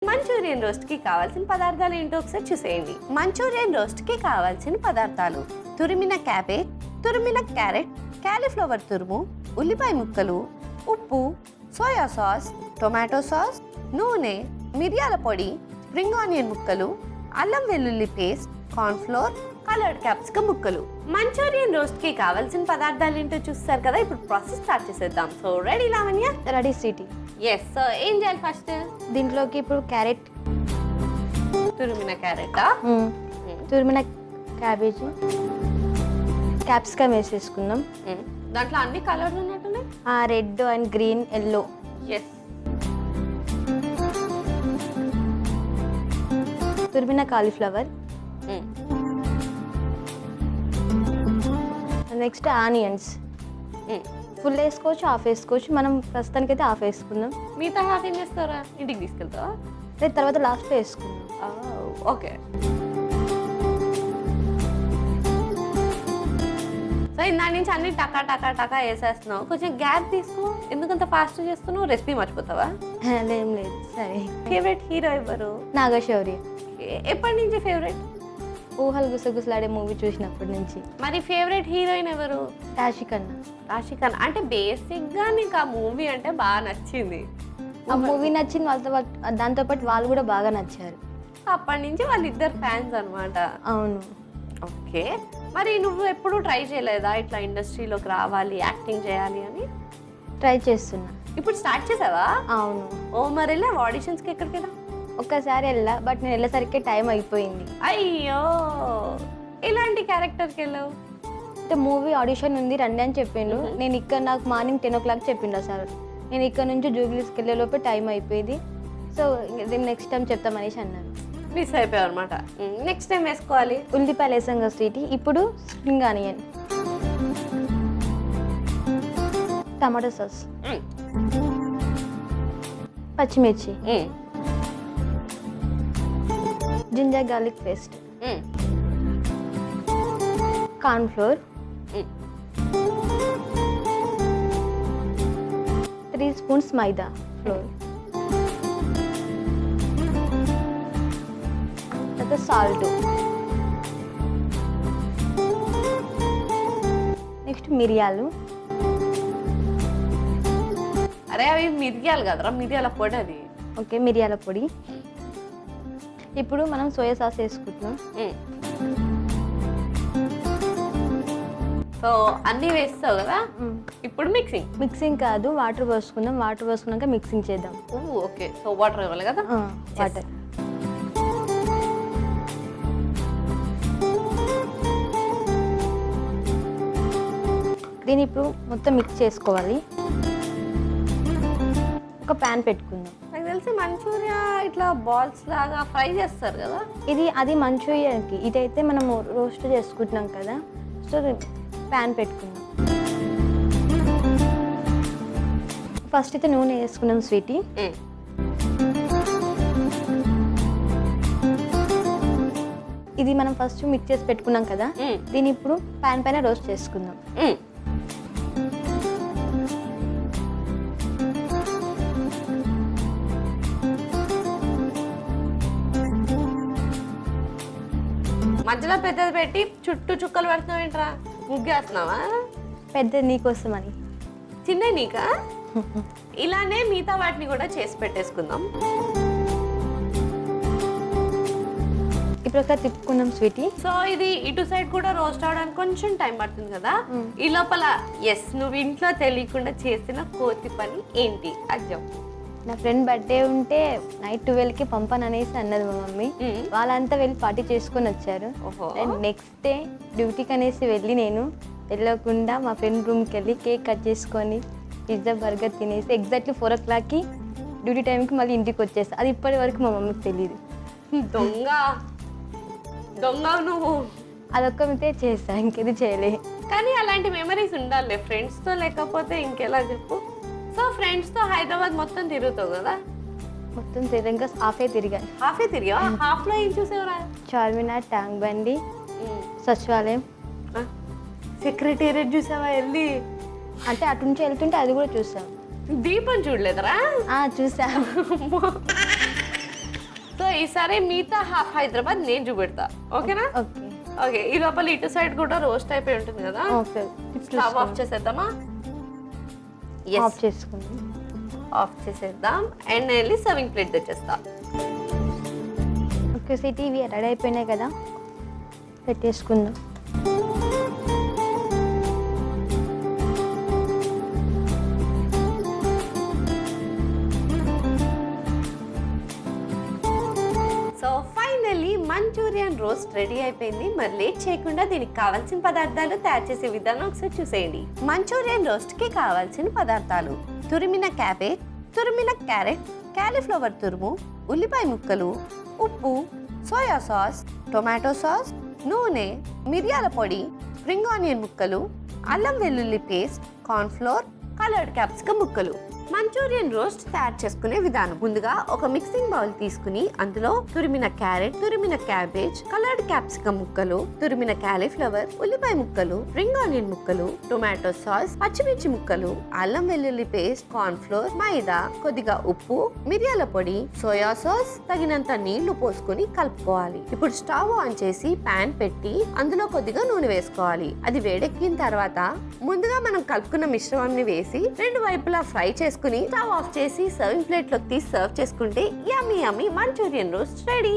Manchurian రోస్ట్కి కావాల్సిన పదార్థాలు ఏంటో ఒకసారి చూసేయండి. మంచూరియన్ రోస్ట్కి కావాల్సిన పదార్థాలు: తురిమిన క్యాబేజ్, తురిమిన క్యారెట్, క్యాలీఫ్లవర్ తురుము, ఉల్లిపాయ ముక్కలు, ఉప్పు, సోయా సాస్, టొమాటో సాస్, నూనె, మిరియాల పొడి, స్ప్రింగ్ ఆనియన్ ముక్కలు, అల్లం వెల్లుల్లి పేస్ట్, కార్న్ఫ్లోర్, కలర్డ్ క్యాప్సికమ్ ముక్కలు. మంచూరియన్ రోస్ట్కి కావాల్సిన పదార్థాలు ఏంటో చూస్తారు కదా. ఇప్పుడు ప్రాసెస్ స్టార్ట్ చేసేద్దాం. So ready Lavanya? Ready Sweety. Yes. So ఏం చేయాలి ఫస్ట్? దీంట్లోకి ఇప్పుడు క్యారెట్, తురిమిన క్యారెటా, తురిమిన క్యాబేజీ, క్యాప్సికమ్ వేసేసుకుందాం. దాంట్లో అన్ని కలర్స్ ఉన్నట్టున్నాయి. Red and green, yellow. Yes. తురిమిన కాలీఫ్లవర్, నెక్స్ట్ ఆనియన్స్. ఫుల్ వేసుకోవచ్చు, హాఫ్ వేసుకోవచ్చు. మనం ప్రస్తుతానికి అయితే హాఫ్ వేసుకుందాం. మిగతా హాఫ్ ఏం చేస్తారా? ఇంటికి తీసుకెళ్తావా? లేదు, తర్వాత లాస్ట్లో వేసుకుందాం. ఓకే. సో ఇందాక నుంచి అన్ని టకా టకా టకా వేసేస్తున్నావు. కొంచెం గ్యాప్ తీసుకో. ఎందుకంత ఫాస్ట్ చేస్తున్నావు? రెసిపీ మర్చిపోతావా? ఏం లేదు. సరే. ఫేవరెట్ హీరో ఎవరు? నాగశౌర్య. ఎప్పటి నుంచి ఫేవరెట్? ఊహలు గుసగుసలాడే మూవీ చూసినప్పటి నుంచి. మరి ఫేవరెట్ హీరోయిన్ ఎవరు? రాశికన్నా. రాశికన్నా అంటే బేసిక్గా నీకు ఆ మూవీ అంటే బాగా నచ్చింది. ఆ మూవీ నచ్చింది, దాంతోపాటు వాళ్ళు కూడా బాగా నచ్చారు. అప్పటి నుంచి వాళ్ళిద్దరు ఫ్యాన్స్ అనమాట. అవును. ఓకే. మరి నువ్వు ఎప్పుడు ట్రై చేయలేదా ఇట్లా ఇండస్ట్రీలోకి రావాలి, యాక్టింగ్ చేయాలి అని? ట్రై చేస్తున్నా. ఇప్పుడు స్టార్ట్ చేసావా? అవును. ఓ మరి ఆడిషన్స్కి ఎక్కడికి వెళ్ళా? ఒక్కసారి వెళ్ళా, బట్ నేను వెళ్ళేసరికి టైం అయిపోయింది. అయ్యో, ఎలాంటి క్యారెక్టర్కి వెళ్ళావు? అంటే మూవీ ఆడిషన్ ఉంది రండి అని చెప్పిండు. నేను ఇక్కడ నాకు మార్నింగ్ 10 o'clock చెప్పిండు సార్. నేను ఇక్కడ నుంచి జూబ్లీస్కి వెళ్ళే లోపే టైం అయిపోయింది. సో నెక్స్ట్ టైం చెప్తామనేసి అన్నాను. మిస్ అయిపోయావు అనమాట. నెక్స్ట్ టైం వేసుకోవాలి. ఉల్లిపాయలు వేసాం కదా స్వీటీ. ఇప్పుడు స్ప్రింగ్ ఆనియన్, టమాటో సాస్, పచ్చిమిర్చి, ginger garlic paste, cornflour, 3 spoons maida flour, తర్వాత సాల్ట్, నెక్స్ట్ మిరియాలు. అరే అవి మిరియాలు కదరా, మిరియాల పొడి అది. ఓకే, మిరియాల పొడి. ఇప్పుడు మనం సోయా సాస్ వేసుకుంటున్నాం. సో అన్నీ వేస్తావు కదా. ఇప్పుడు మిక్సింగ్ కాదు, వాటర్ పోసుకుందాం. వాటర్ పోసుకున్నాక మిక్సింగ్ చేద్దాం. ఓకే. సో వాటర్ ఇవ్వాలి కదా. వాటర్. దీన్ని ఇప్పుడు మొత్తం మిక్స్ చేసుకోవాలి. ఒక ప్యాన్ పెట్టుకుందాం. నాకు తెలిసి మంచూరియా ఇట్లా బాల్స్ లాగా ఫ్రై చేస్తారు కదా. అది మంచూరియాకి. ఇదైతే మనము రోస్ట్ చేసుకుంటున్నాం కదా. సో ప్యాన్ పెట్టుకుందాం. ఫస్ట్ అయితే నూనె వేసుకున్నాం స్వీటీ. ఇది మనం ఫస్ట్ మిక్స్ చేసి పెట్టుకున్నాం కదా. దీన్ని ఇప్పుడు ప్యాన్ పైన రోస్ట్ చేసుకుందాం. మధ్యలో పెద్దది పెట్టి చుట్టూ చుక్కలు పెడుతున్నావు ఏంట్రా? ముగ్గేస్తున్నావా? పెద్దది నీకోసమని. చిన్న నీకా? ఇలానే మిగతా వాటిని కూడా చేసి పెట్టేసుకుందాం. ఇప్పుడు ఒకసారి తిప్పుకుందాం స్వీటీ. సో ఇది ఇటు సైడ్ కూడా రోస్ట్ అవడానికి కొంచెం టైం పడుతుంది కదా. ఈ లోపల నువ్వు ఇంట్లో తెలియకుండా చేసిన కోతి పని ఏంటి అది చెప్పు. నా ఫ్రెండ్ బర్త్డే ఉంటే నైట్ 12కి పంపను అనేసి అన్నది మా మమ్మీ. వాళ్ళంతా వెళ్ళి పార్టీ చేసుకొని వచ్చారు. అండ్ నెక్స్ట్ డే డ్యూటీకి అనేసి వెళ్ళి నేను వెళ్ళకుండా మా ఫ్రెండ్ రూమ్కి వెళ్ళి కేక్ కట్ చేసుకొని పిజ్జా బర్గర్ తినేసి ఎగ్జాక్ట్లీ 4 o'clockకి డ్యూటీ టైంకి మళ్ళీ ఇంటికి వచ్చేస్తా. అది ఇప్పటి వరకు మా మమ్మీకి తెలియదు. దొంగ నువ్వు. అదొక్కమితే చేస్తా, ఇంకేది చేయలే. కానీ అలాంటి మెమరీస్ ఉండాలి ఫ్రెండ్స్తో, లేకపోతే ఇంకెలా చెప్పు. సో ఫ్రెండ్స్తో హైదరాబాద్ మొత్తం తిరుగుతావు కదా. మొత్తం తిరిగా హాఫే తిరిగా. హాఫ్లో ఏం చూసేవరా? చార్మినార్, ట్యాంక్ బండి, సచివాలయం, సెక్రటేరియట్ చూసావా వెళ్ళి? అంటే అటు నుంచి వెళ్తుంటే అది కూడా చూసాం. దీపం చూడలేదరా? చూసా. ఈసారి మిగతా హాఫ్ హైదరాబాద్ నేను చూపెడతా. ఓకేనా? Okay okay. ఈ లోపల ఇటు సైడ్ కూడా రోస్ట్ అయిపోయి ఉంటుంది కదా. ఓకే స్టవ్ ఆఫ్ చేసేద్దామా? ఆఫ్ చేసుకుందాం. ఆఫ్ చేసేద్దాం అండ్ నేను వెళ్ళి సర్వింగ్ ప్లేట్ తెచ్చేస్తా. ఓకే సిటీ ఇవి రెడీ అయిపోయినాయి కదా, పెట్టేసుకుందాం. So finally Manchurian roast ready అయిపోయింది. మరి లేట్ చేయకుండా దీనికి కావాల్సిన పదార్థాలు తయారు చేసే విధానం ఒకసారి చూసేయండి. మంచూరియన్ రోస్ట్ కి కావాల్సిన పదార్థాలు: తురిమిన క్యాబేజ్, తురిమిన క్యారెట్, క్యాలీఫ్లవర్ తురుము, ఉల్లిపాయ ముక్కలు, ఉప్పు, సోయా సాస్, టొమాటో సాస్, నూనె, మిరియాల పొడి, స్ప్రింగ్ ఆనియన్ ముక్కలు, అల్లం వెల్లుల్లి పేస్ట్, కార్న్ఫ్లోర్, కలర్డ్ క్యాప్సికమ్ ముక్కలు. మంచూరియన్ రోస్ట్ తయారు చేసుకునే విధానం: ముందుగా ఒక మిక్సింగ్ బౌల్ తీసుకుని అందులో తురిమిన క్యారెట్, తురిమిన క్యాబేజ్, కలర్డ్ క్యాప్సికమ్ ముక్కలు, తురిమిన క్యాలీఫ్లవర్, ఉల్లిపాయ ముక్కలు, స్ప్రింగ్ ఆనియన్ ముక్కలు, టొమాటో సాస్, పచ్చిమిర్చి ముక్కలు, అల్లం వెల్లుల్లి పేస్ట్, కార్న్ ఫ్లోర్, మైదా, కొద్దిగా ఉప్పు, మిరియాల పొడి, సోయా సాస్, తగినంత నీళ్లు పోసుకొని కలుపుకోవాలి. ఇప్పుడు స్టవ్ ఆన్ చేసి పాన్ పెట్టి అందులో కొద్దిగా నూనె వేసుకోవాలి. అది వేడెక్కిన తర్వాత ముందుగా మనం కలుపుకున్న మిశ్రమాన్ని వేసి రెండు వైపులా ఫ్రై చేసుకుని స్టవ్ ఆఫ్ చేసి సర్వింగ్ ప్లేట్ లోకి తీసి సర్వ్ చేసుకుంటే యమ్మీ యమ్మీ మంచూరియన్ రోస్ట్ రెడీ.